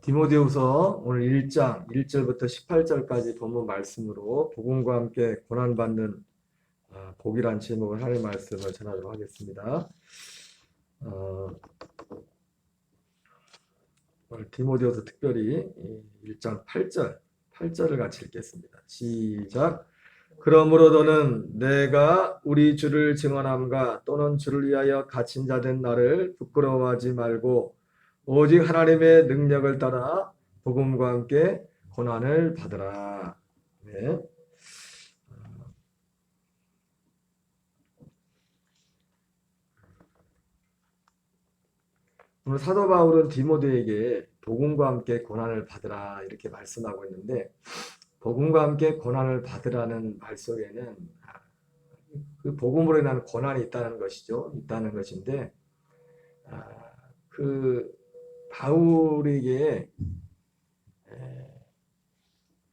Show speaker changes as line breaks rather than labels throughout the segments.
디모데후서 오늘 1장 1절부터 18절까지 본문 말씀으로 복음과 함께 고난받는 복이란 제목의 하나님의 말씀을 전하도록 하겠습니다. 오늘 디모데후서 특별히 1장 8절을 같이 읽겠습니다. 시작. 그러므로 너는 내가 우리 주를 증언함과 또는 주를 위하여 갇힌 자 된 나를 부끄러워하지 말고 오직 하나님의 능력을 따라 복음과 함께 고난을 받으라. 네. 오늘 사도 바울은 디모데에게 복음과 함께 고난을 받으라 이렇게 말씀하고 있는데, 복음과 함께 고난을 받으라는 말 속에는 그 복음으로 인한 고난이 있다는 것이죠. 있다는 것인데, 그 바울에게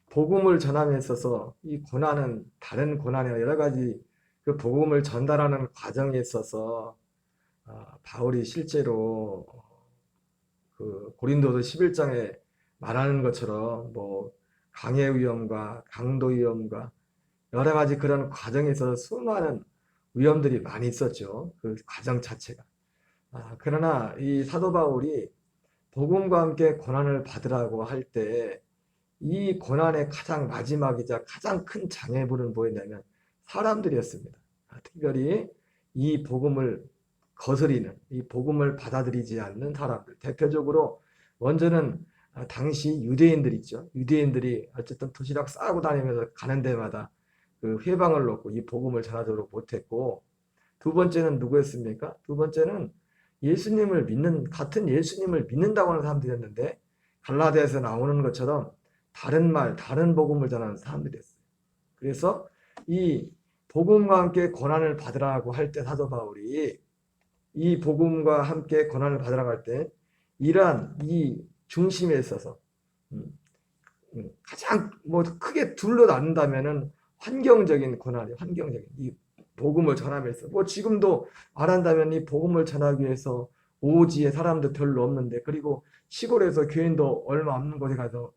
복음을 전함에 있어서 이 고난은 다른 고난이나 여러 가지 그 복음을 전달하는 과정에 있어서 바울이 실제로 그 고린도서 11장에 말하는 것처럼 뭐 강의 위험과 강도 위험과 여러 가지 그런 과정에 있어서 수많은 위험들이 많이 있었죠. 그 과정 자체가. 그러나 이 사도 바울이 복음과 함께 고난을 받으라고 할 때 이 고난의 가장 마지막이자 가장 큰 장애물은 뭐였냐면 사람들이었습니다. 특별히 이 복음을 거스리는, 이 복음을 받아들이지 않는 사람들. 대표적으로 먼저는 당시 유대인들 있죠. 유대인들이 어쨌든 도시락 싸고 다니면서 가는 데마다 그 회방을 놓고 이 복음을 전하도록 못했고, 두 번째는 누구였습니까? 두 번째는 예수님을 믿는, 같은 예수님을 믿는다고 하는 사람들이었는데 갈라디아에서 나오는 것처럼 다른 말, 다른 복음을 전하는 사람들이었어요. 그래서 이 복음과 함께 고난을 받으라고 할 때 사도 바울이 이 복음과 함께 고난을 받으라고 할 때 이러한 이 중심에 있어서 가장 뭐 크게 둘로 나눈다면은 환경적인 고난이, 환경적인 이 복음을 전하면서 뭐 지금도 말한다면 이 복음을 전하기 위해서 오지에 사람도 별로 없는데, 그리고 시골에서 교인도 얼마 없는 곳에 가서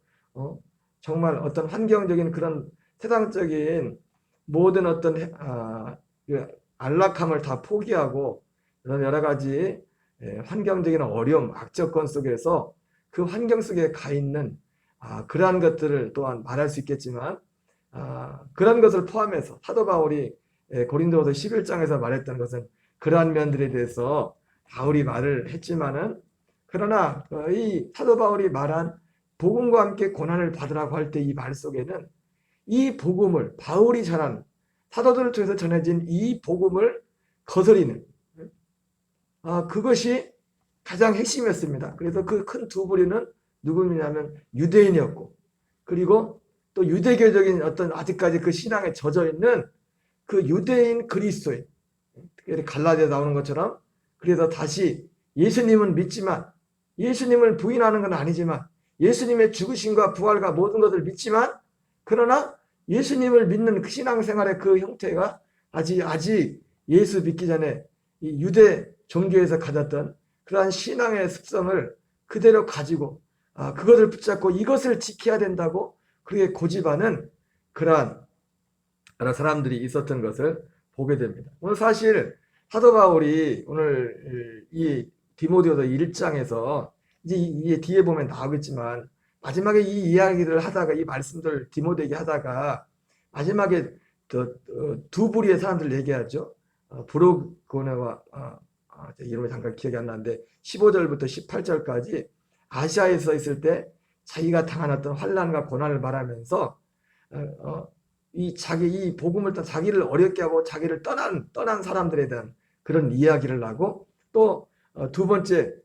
정말 어떤 환경적인 그런 세상적인 모든 어떤 안락함을 다 포기하고 이런 여러 가지 환경적인 어려움, 악조건 속에서 그 환경 속에 가 있는 그러한 것들을 또한 말할 수 있겠지만, 그런 것을 포함해서 사도 바울이 고린도서 11장에서 말했던 것은 그러한 면들에 대해서 바울이 말을 했지만은, 그러나 이 사도 바울이 말한 복음과 함께 고난을 받으라고 할 때 이 말 속에는 이 복음을 바울이 전한, 사도들을 통해서 전해진 이 복음을 거스리는 그것이 가장 핵심이었습니다. 그래서 그 큰 두 부류는 누구냐면 유대인이었고, 그리고 또 유대교적인 어떤 아직까지 그 신앙에 젖어 있는 그 유대인 그리스도인, 갈라디아에 나오는 것처럼, 그래서 다시 예수님은 믿지만, 예수님을 부인하는 건 아니지만, 예수님의 죽으심과 부활과 모든 것을 믿지만, 그러나 예수님을 믿는 그 신앙생활의 그 형태가 아직 예수 믿기 전에 이 유대 종교에서 가졌던 그러한 신앙의 습성을 그대로 가지고 그것을 붙잡고 이것을 지켜야 된다고 그렇게 고집하는 그러한 여러 사람들이 있었던 것을 보게 됩니다. 오늘 사실 사도 바울이 오늘 이 디모데후서 1장에서 이제 뒤에 보면 나오겠지만, 마지막에 이 이야기를 하다가 이 말씀들 디모데에게 하다가 마지막에 두 부류의 사람들 얘기하죠. 브로고네와 이름이 잠깐 기억이 안 나는데 15절부터 18절까지 아시아에서 있을 때 자기가 당한 어떤 환난과 고난을 말하면서 이 복음을 자기를 어렵게 하고 자기를 떠난 사람들에 대한 그런 이야기를 하고, 또 두 번째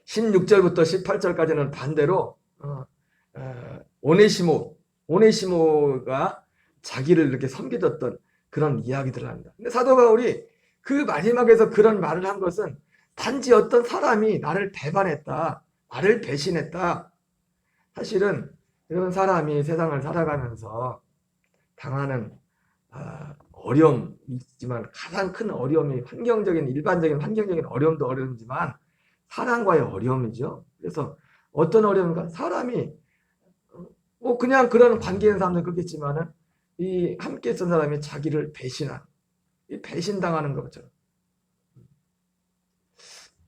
16절부터 18절까지는 반대로 오네시모가 자기를 이렇게 섬겨줬던 그런 이야기들을 합니다. 근데 사도 바울이 그 마지막에서 그런 말을 한 것은 단지 어떤 사람이 나를 배반했다, 나를 배신했다. 사실은 이런 사람이 세상을 살아가면서 당하는 어려움이 있지만, 가장 큰 어려움이 일반적인 환경적인 어려움도 어려움이지만 사랑과의 어려움이죠. 그래서 어떤 어려움인가? 사람이 뭐 그냥 그런 관계인 사람도 그렇겠지만은 이 함께 있던 사람이 자기를 배신한, 이 배신당하는 것처럼.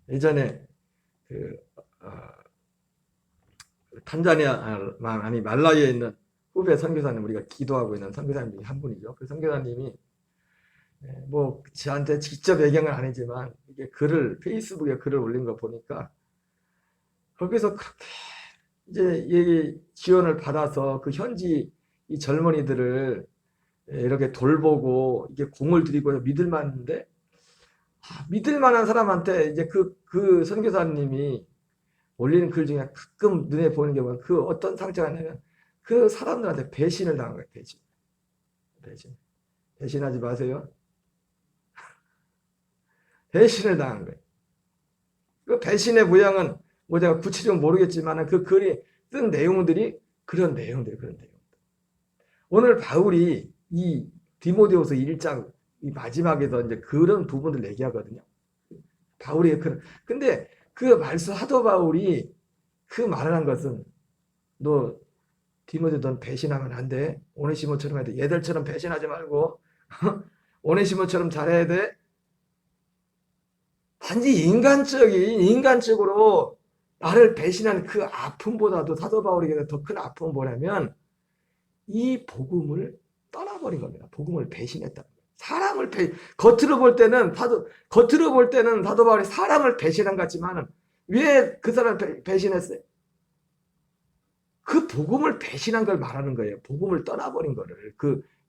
예전에 그 어, 탄자니아 아니 말라위에 있는 후배 선교사님, 우리가 기도하고 있는 선교사님 중에 한 분이죠. 그 선교사님이 뭐 저한테 직접 얘기한 건 아니지만 이게 글을 페이스북에 글을 올린 거 보니까 거기서 그렇게 이제 이 지원을 받아서 그 현지 이 젊은이들을 이렇게 돌보고 이게 공을 들이고 믿을 만한데, 믿을 만한 사람한테 이제 그 선교사님이 올리는 글 중에 가끔 눈에 보이는 게 뭐냐면 그 어떤 상처가 있냐면 그 사람들한테 배신을 당한 거예요. 배신하지 마세요. 배신을 당한 거예요. 그 배신의 모양은 뭐 제가 구체적으로 모르겠지만 그 글이 쓴 내용들이 그런 내용들. 오늘 바울이 이 디모데후서 1장 이 마지막에서 이제 그런 부분들 얘기하거든요. 바울이 근데 그 말씀 사도 바울이 그 말을 한 것은 너 디모데 넌 배신하면 안 돼. 오네시모처럼 해야 돼. 얘들처럼 배신하지 말고 오네시모처럼 잘해야 돼. 단지 인간적으로 나를 배신한 그 아픔보다도 사도 바울에게 더 큰 아픔은 뭐냐면 이 복음을 떠나버린 겁니다. 복음을 배신했다. 겉으로 볼 때는 사도 바울이 사람을 배신한 것 같지만은 왜 그 사람을 배신했어요? 그 복음을 배신한 걸 말하는 거예요. 복음을 떠나버린 거를.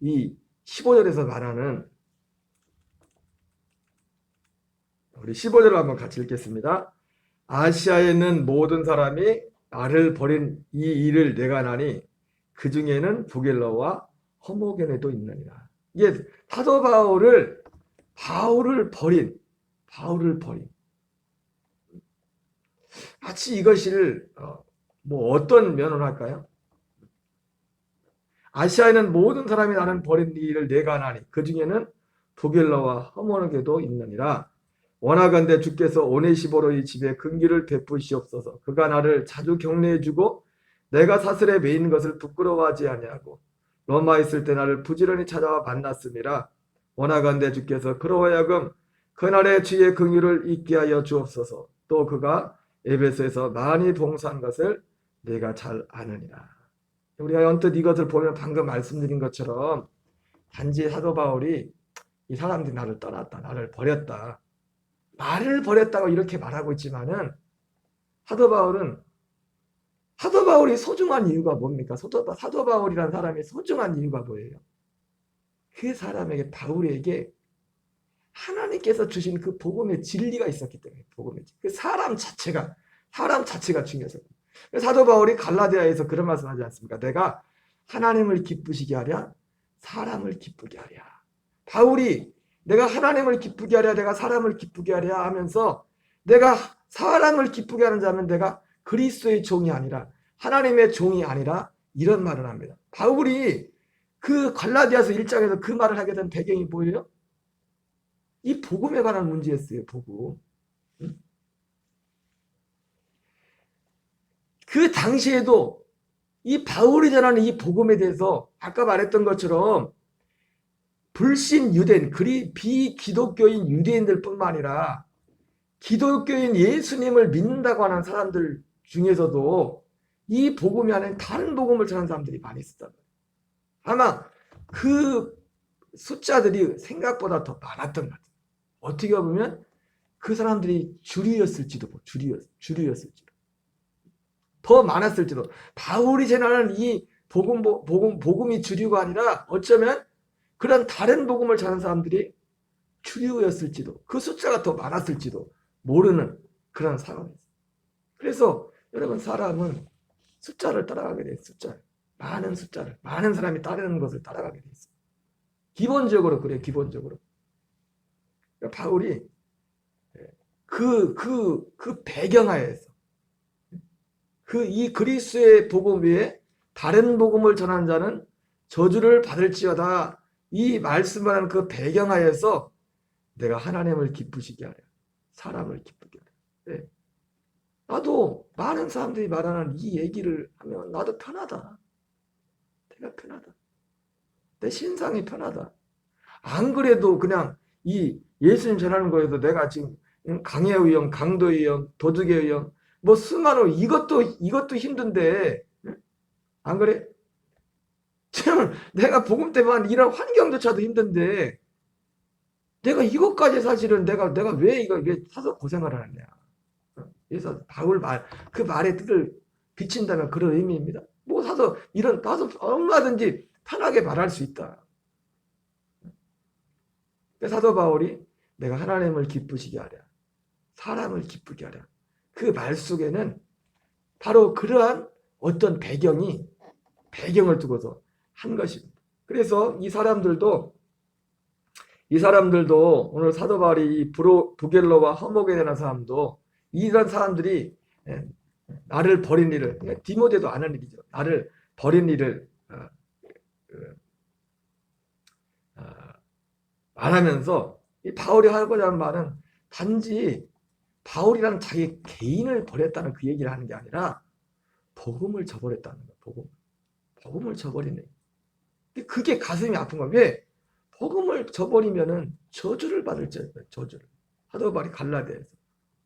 이 15절에서 말하는, 우리 15절을 한번 같이 읽겠습니다. 아시아에 있는 모든 사람이 나를 버린 이 일을 내가 나니 그 중에는 부겔러와 허모게네도 있느니라. 이게 사도 바울을 버린. 마치 이것을 뭐 어떤 면으로 할까요? 아시아에는 모든 사람이 나는 버린 일을 내가 나니 그 중에는 부겔러와 허모게도 있느니라. 원하건대 주께서 오네시보로의 집에 긍휼을 베푸시옵소서. 그가 나를 자주 격려해주고 내가 사슬에 매인 것을 부끄러워하지 아니하고 로마에 있을 때 나를 부지런히 찾아와 만났음이라. 원하건대 주께서 그로 하여금 그날의 주의 긍휼을 잊게 하여 주옵소서. 또 그가 에베소에서 많이 봉사한 것을 내가 잘 아느니라. 우리가 언뜻 이것을 보면 방금 말씀드린 것처럼 단지 사도 바울이 이 사람들이 나를 떠났다, 나를 버렸다, 나를 버렸다고 이렇게 말하고 있지만은 사도 바울이 소중한 이유가 뭡니까? 사도 바울이라는 사람이 소중한 이유가 뭐예요? 그 사람에게, 바울에게 하나님께서 주신 그 복음의 진리가 있었기 때문에, 그 사람 자체가 중요해서. 사도 바울이 갈라디아에서 그런 말씀 하지 않습니까? 내가 하나님을 기쁘시게 하랴, 사람을 기쁘게 하랴. 바울이 내가 하나님을 기쁘게 하랴, 내가 사람을 기쁘게 하랴 하면서 내가 사람을 기쁘게 하는 자면 내가 그리스도의 종이 아니라 하나님의 종이 아니라 이런 말을 합니다. 바울이 그 갈라디아서 1장에서 그 말을 하게 된 배경이 뭐예요? 이 복음에 관한 문제였어요. 복음. 그 당시에도 이 바울이 전하는 이 복음에 대해서 아까 말했던 것처럼 불신 유대인, 비기독교인 유대인들 뿐만 아니라 기독교인 예수님을 믿는다고 하는 사람들 중에서도 이 복음이 아닌 다른 복음을 전하는 사람들이 많이 있었다. 아마 그 숫자들이 생각보다 더 많았던 것 같아요. 어떻게 보면 그 사람들이 주류였을지도, 더 많았을지도. 바울이 전하는 이 복음이 주류가 아니라 어쩌면 그런 다른 복음을 전하는 사람들이 주류였을지도, 그 숫자가 더 많았을지도 모르는 그런 상황이었어요. 그래서 여러분, 사람은 숫자를 따라가게 돼 있어요. 많은 사람이 따르는 것을 따라가게 돼 있어요. 기본적으로 그래요. 기본적으로. 그러니까 바울이 그 배경하에서 이 그리스도의 복음 위에 다른 복음을 전하는 자는 저주를 받을지어다, 이 말씀을 하는 그 배경하에서 내가 하나님을 기쁘시게 하랴, 사람을 기쁘게 하랴. 네. 나도 많은 사람들이 말하는 이 얘기를 하면 나도 편하다. 내가 편하다. 내 신상이 편하다. 안 그래도 그냥 이 예수님 전하는 거에도 내가 지금 강의 위험, 강도 위험, 도덕의 위험, 뭐 수많은 이것도 힘든데 안 그래? 지금 내가 복음 때문에 이런 환경조차도 힘든데 내가 이것까지 사실은 내가 왜 사서 고생을 하느냐. 그래서 바울 그 말의 뜻을 비친다면 그런 의미입니다. 뭐 사서 얼마든지 편하게 말할 수 있다. 사도 바울이 내가 하나님을 기쁘시게 하랴. 사람을 기쁘게 하랴. 그 말 속에는 바로 그러한 어떤 배경을 두고서 한 것입니다. 그래서 이 사람들도 오늘 사도 바울이 부겔로와 허목에 대한 사람도 이런 사람들이 나를 버린 일을 디모데도 안 한 일이죠. 나를 버린 일을 말하면서 이 바울이 하고자 하는 말은 단지 바울이라는 자기 개인을 버렸다는 그 얘기를 하는 게 아니라 복음을 저버렸다는 거예요. 복음을 저버리네. 그게 가슴이 아픈 거야. 왜? 복음을 저버리면은 저주를 받을 자예요. 저주를. 사도 바울이 갈라디아에서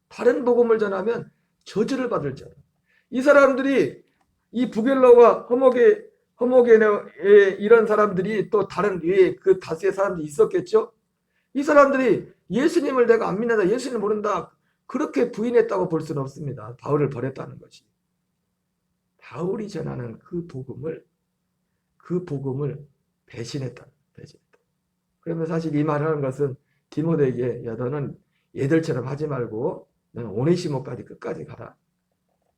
다른 복음을 전하면 저주를 받을 자예요. 이 사람들이 이 부겔로와 허목에 이런 사람들이 또 다른 위에 그 다수의 사람들이 있었겠죠. 이 사람들이 예수님을 내가 안 믿는다, 예수님을 모른다 그렇게 부인했다고 볼 수는 없습니다. 바울을 버렸다는 것이. 바울이 전하는 그 복음을 배신했다. 그러면 사실 이 말을 하는 것은 디모데에게 야 너는 얘들처럼 하지 말고 너는 오네시모까지 끝까지 가라.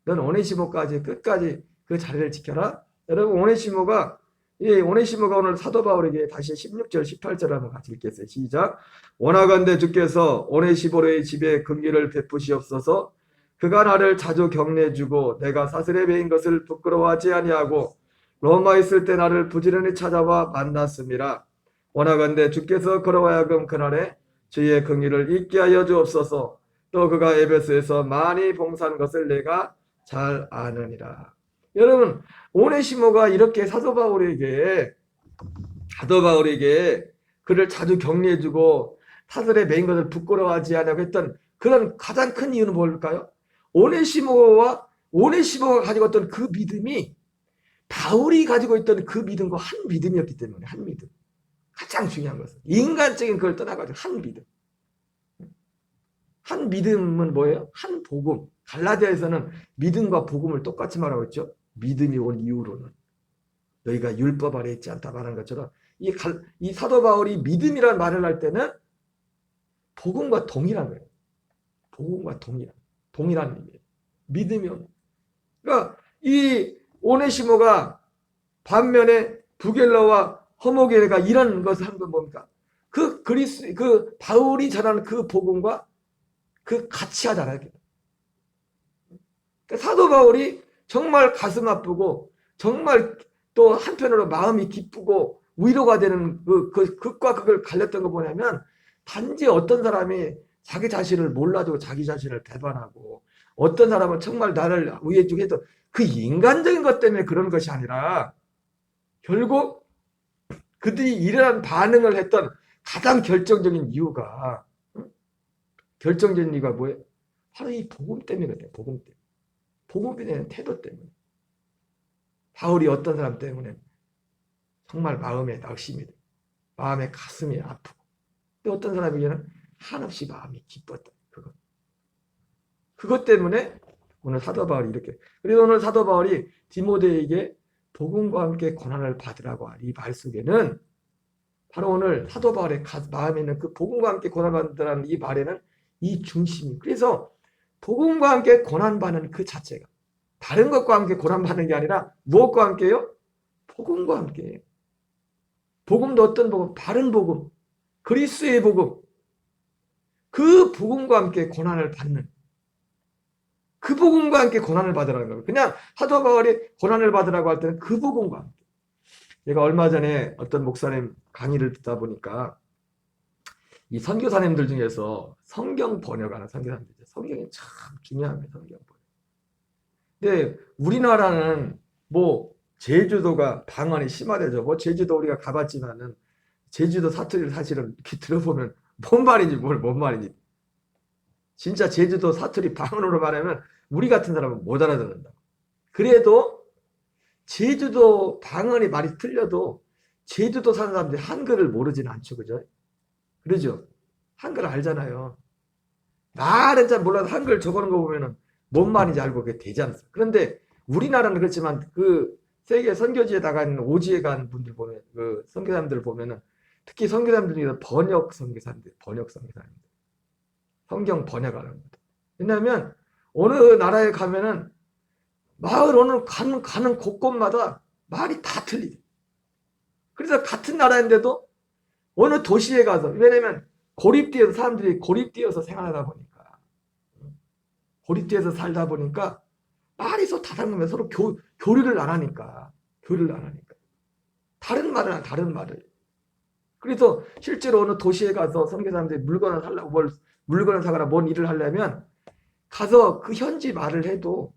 너는 오네시모까지 끝까지 그 자리를 지켜라. 여러분 오네시모가 오늘 사도 바울에게 다시 16절 18절 한번 같이 읽겠어요. 시작. 원하건대 주께서 오네시모의 집에 긍휼을 베푸시옵소서. 그가 나를 자주 격려해주고 내가 사슬에 매인 것을 부끄러워하지 아니하고 로마에 있을 때 나를 부지런히 찾아와 만났습니다. 원하건대 주께서 그로 하여금 그날에 주의 긍휼을 잊게 하여 주옵소서. 또 그가 에베소에서 많이 봉사한 것을 내가 잘 아느니라. 여러분 오네시모가 이렇게 사도 바울에게 그를 자주 격려해주고 사슬에 매인 것을 부끄러워하지 않냐고 했던 그런 가장 큰 이유는 뭘까요? 오네시모가 가지고 있던 그 믿음이 바울이 가지고 있던 그 믿음과 한 믿음이었기 때문에 한 믿음. 가장 중요한 것은 인간적인 걸 떠나가지고 한 믿음. 한 믿음은 뭐예요? 한 복음. 갈라디아에서는 믿음과 복음을 똑같이 말하고 있죠. 믿음이 온 이후로는 너희가 율법 아래 있지 않다 말하는 것처럼 이 사도 바울이 믿음이라는 말을 할 때는 복음과 동일한 거예요. 복음과 동일한 의미예요. 믿음이 온. 그러니까 이 오네시모가 반면에 부겔로와 허목에가 이런 것을 한 건 뭡니까? 그 바울이 전하는 그 복음과 그 같이 하잖아요. 사도 바울이 정말 가슴 아프고 정말 또 한편으로 마음이 기쁘고 위로가 되는 극과 극을 갈렸던 거 보냐면 단지 어떤 사람이 자기 자신을 몰라주고 자기 자신을 배반하고 어떤 사람은 정말 나를 위해주고 해도 그 인간적인 것 때문에 그런 것이 아니라 결국 그들이 이러한 반응을 했던 가장 결정적인 이유가 뭐예요? 바로 이 복음 때문이거든요. 복음 때문에. 복음에 대한 태도 때문에. 바울이 어떤 사람 때문에 정말 마음에 낙심이 돼. 마음에 가슴이 아프고. 또 어떤 사람에게는 한없이 마음이 기뻤다. 그것 때문에 오늘 사도 바울이 이렇게. 그래서 오늘 사도 바울이 디모데에게 복음과 함께 고난을 받으라고 할 이 말 속에는 바로 오늘 사도 바울의 마음에 있는 그 복음과 함께 고난을 받으라는 이 말에는 이 중심이. 그래서 복음과 함께 고난받는 그 자체가 다른 것과 함께 고난받는 게 아니라 무엇과 함께요? 복음과 함께. 복음도 어떤 복음? 바른 복음. 그리스도의 복음. 그 복음과 함께 고난을 받는. 그 복음과 함께 고난을 받으라는 거예요. 그냥 사도 바울이 고난을 받으라고 할 때는 그 복음과 함께. 제가 얼마 전에 어떤 목사님 강의를 듣다 보니까 이 선교사님들 중에서 성경 번역하는 선교사님들, 성경이 참 중요합니다. 성경 번역. 근데 우리나라는 뭐 제주도가 방언이 심하대죠. 뭐 제주도 우리가 가봤지만은 제주도 사투리를 사실은 이렇게 들어보면 뭔 말인지 뭔 말인지 진짜 제주도 사투리 방언으로 말하면 우리 같은 사람은 못 알아듣는다. 그래도 제주도 방언이 말이 틀려도 제주도 사는 사람들이 한글을 모르지는 않죠. 그죠? 그러죠? 한글 알잖아요. 말은 잘 몰라도 한글 적어놓은 거 보면은 뭔 말인지 알고 그게 되지 않습니까? 그런데 우리나라는 그렇지만 그 세계 선교지에 나간 오지에 간 분들 보면 그 선교사님들 보면은 특히 선교사님들이 번역 선교사님들, 번역 선교사님들, 성경 번역하는 거죠. 왜냐하면 어느 나라에 가면은 마을 어느 가는 곳곳마다 말이 다 틀리죠. 그래서 같은 나라인데도 어느 도시에 가서 왜냐면 고립되어서 사람들이 고립되어서 생활하다 보니까 고립되어서 살다 보니까 말이 서로 다르면 서로 교류를 안 하니까 교류를 안 하니까 다른 말은 다른 말을 그래서 실제로 어느 도시에 가서 선교사람들이 물건을 살라고 물건을 사거나 뭔 일을 하려면 가서 그 현지 말을 해도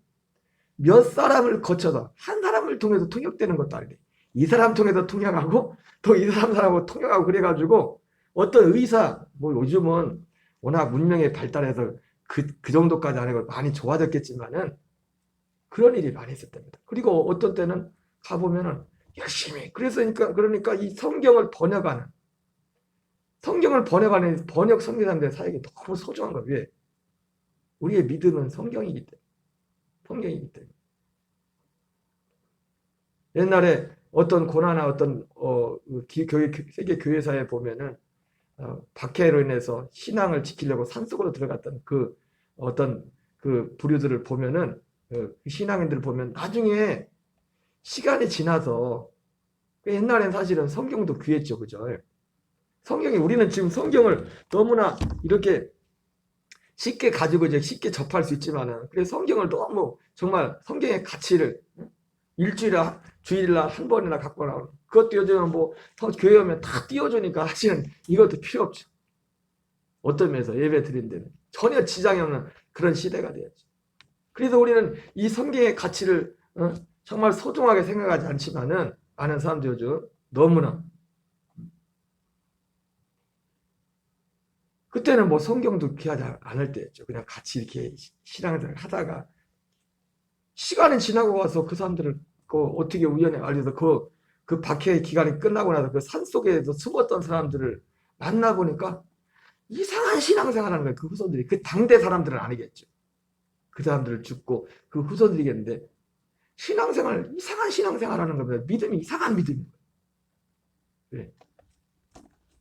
몇 사람을 거쳐서 한 사람을 통해서 통역되는 것도 아니래. 이 사람 통해서 통역하고 또 이 사람하고 통역하고 그래가지고 어떤 의사 뭐 요즘은 워낙 문명이 발달해서 그 정도까지 안 하고 많이 좋아졌겠지만은 그런 일이 많이 있었답니다. 그리고 어떤 때는 가보면은 열심히 그러니까 이 성경을 번역하는 번역 선교사님들의 사역이 너무 소중한 거예요. 왜? 우리의 믿음은 성경이기 때문에. 성경이기 때문에. 옛날에 어떤 고난이나 어떤 세계 교회사에 보면은 박해로 인해서 신앙을 지키려고 산속으로 들어갔던 그 어떤 그 부류들을 보면은 그 신앙인들을 보면 나중에 시간이 지나서 옛날엔 사실은 성경도 귀했죠, 그죠? 성경이 우리는 지금 성경을 너무나 이렇게 쉽게 가지고 이제 쉽게 접할 수 있지만은 그래서 성경을 너무 정말 성경의 가치를 주일날 한 번이나 갖고 나오는 그것도 요즘은 뭐 교회 오면 다 띄워주니까 사실은 이것도 필요 없죠. 어떤 면에서 예배 드린 데는 전혀 지장이 없는 그런 시대가 되었죠. 그래서 우리는 이 성경의 가치를 정말 소중하게 생각하지 않지만은 많은 사람들이 요즘 너무나 그때는 뭐 성경도 귀하지 않을 때였죠. 그냥 같이 이렇게 신앙생활 하다가 시간이 지나고 와서 그 사람들을 어떻게 우연히 알려서 그 박해의 기간이 끝나고 나서 그 산속에서 숨었던 사람들을 만나보니까 이상한 신앙생활 하는 거예요. 그 후손들이. 그 당대 사람들은 아니겠죠. 그 사람들을 죽고 그 후손들이겠는데 이상한 신앙생활 하는 겁니다. 믿음이 이상한 믿음인 거예요. 왜?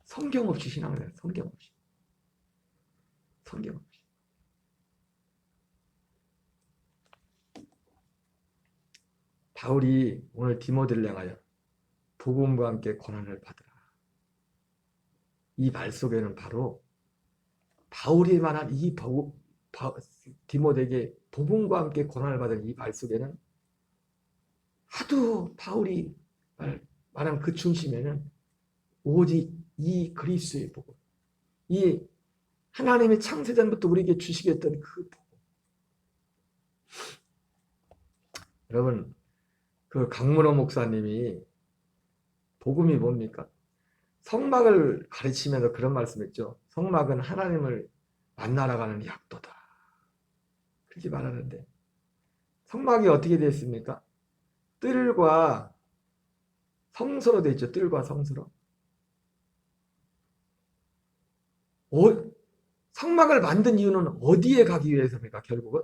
성경 없이 신앙생활, 성경 없이. 성경 없이. 바울이 오늘 디모데를 향하여 복음과 함께 고난을 받으라. 이 말 속에는 바로 바울이 말한 디모데에게 복음과 함께 고난을 받은 이 말 속에는 하도 바울이 말한 그 중심에는 오직 이 그리스도의 복음, 이 하나님의 창세전부터 우리에게 주시겠던 그 복음. 여러분, 그 강문호 목사님이 복음이 뭡니까? 성막을 가르치면서 그런 말씀했죠. 성막은 하나님을 만나러 가는 약도다. 그렇게 말하는데 성막이 어떻게 되어 있습니까? 뜰과 성소로 되어 있죠. 뜰과 성소로. 성막을 만든 이유는 어디에 가기 위해서입니까? 결국은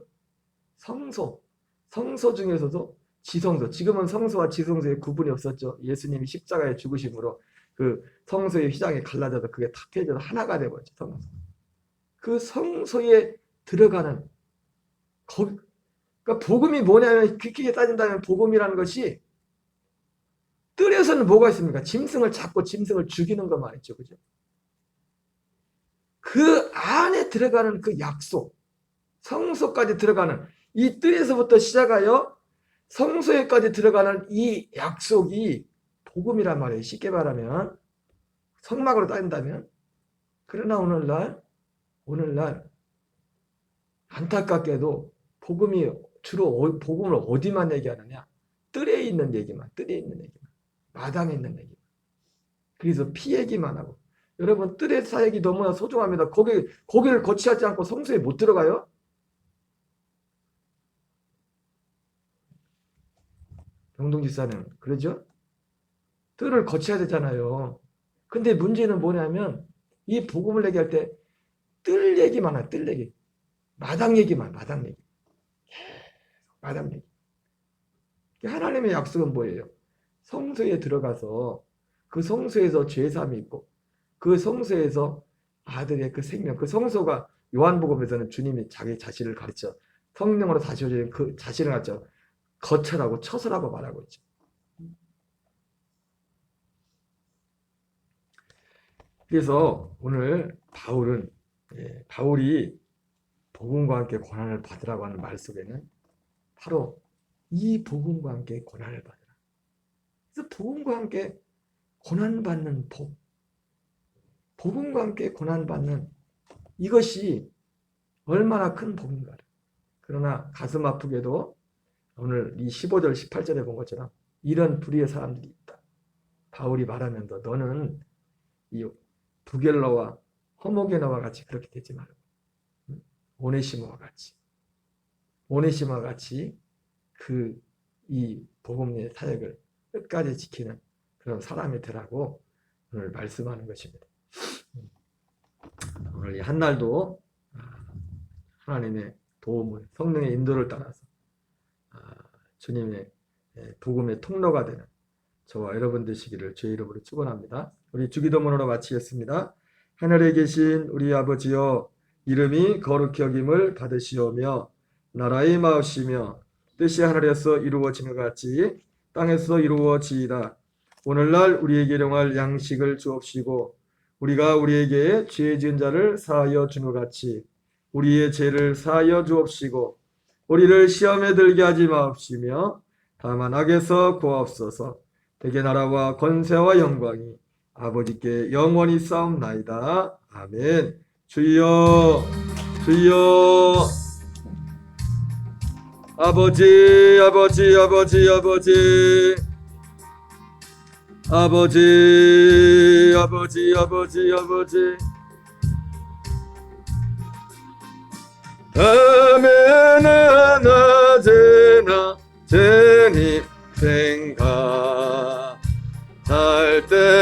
성소. 성소 중에서도 지성소. 지금은 성소와 지성소의 구분이 없었죠. 예수님이 십자가에 죽으심으로 그 성소의 휘장이 갈라져서 그게 탁해져서 하나가 되어버렸죠. 성소. 그 성소에 들어가는 그러니까 복음이 뭐냐면 깊게 따진다면 복음이라는 것이 뜰에서는 뭐가 있습니까? 짐승을 잡고 짐승을 죽이는 것만 있죠. 그죠? 그 안에 들어가는 그 약속, 성소까지 들어가는 이 뜰에서부터 시작하여 성소에까지 들어가는 이 약속이 복음이란 말이에요. 쉽게 말하면 성막으로 따진다면. 그러나 오늘날 안타깝게도 복음이 주로 복음을 어디만 얘기하느냐? 뜰에 있는 얘기만, 마당에 있는 얘기만. 그래서 피 얘기만 하고. 여러분, 뜰의 사역이 너무나 소중합니다. 거기를 거치하지 않고 성소에 못 들어가요? 영동집사는 그러죠? 뜰을 거쳐야 되잖아요. 근데 문제는 뭐냐면 이 복음을 얘기할 때 뜰 얘기만 해, 뜰 얘기. 마당 얘기만, 마당 얘기. 마당 얘기. 하나님의 약속은 뭐예요? 성소에 들어가서 그 성소에서 죄사함이 있고 그 성소에서 아들의 그 생명, 그 성소가 요한복음에서는 주님이 자기 자신을 가르쳐 성령으로 다시워진 그 자신을 가르쳐 거처라고 처소라고 말하고 있죠. 그래서 오늘 바울이 복음과 함께 고난을 받으라고 하는 말 속에는 바로 이 복음과 함께 고난을 받으라. 그래서 복음과 함께 고난받는 복음과 함께 고난받는 이것이 얼마나 큰 복인가. 그러나 가슴 아프게도 오늘 이 15절 18절에 본 것처럼 이런 불의의 사람들이 있다. 바울이 말하면서 너는 이 부겔러와 허모게나와 같이 그렇게 되지 말고 오네시모와 같이 이 복음의 사역을 끝까지 지키는 그런 사람이 되라고 오늘 말씀하는 것입니다. 오늘 이 한날도 하나님의 도움을, 성령의 인도를 따라서 주님의 복음의 통로가 되는 저와 여러분 되시기를 주의 이름으로 축원합니다. 우리 주기도문으로 마치겠습니다. 하늘에 계신 우리 아버지여, 이름이 거룩히 여김을 받으시오며 나라의 마옵시며 뜻이 하늘에서 이루어짐과 같이 땅에서 이루어지이다. 오늘날 우리에게 일용할 양식을 주옵시고 우리가 우리에게 죄 지은 자를 사하여 주는 것 같이 우리의 죄를 사하여 주옵시고 우리를 시험에 들게 하지 마옵시며 다만 악에서 구하옵소서. 대개 나라와 권세와 영광이 아버지께 영원히 싸움나이다. 아멘. 주여 주여. 아버지 아버지 아버지 아버지 아버지 아버지 아버지 아버지 아멘아 낮에나 주님 생각할 때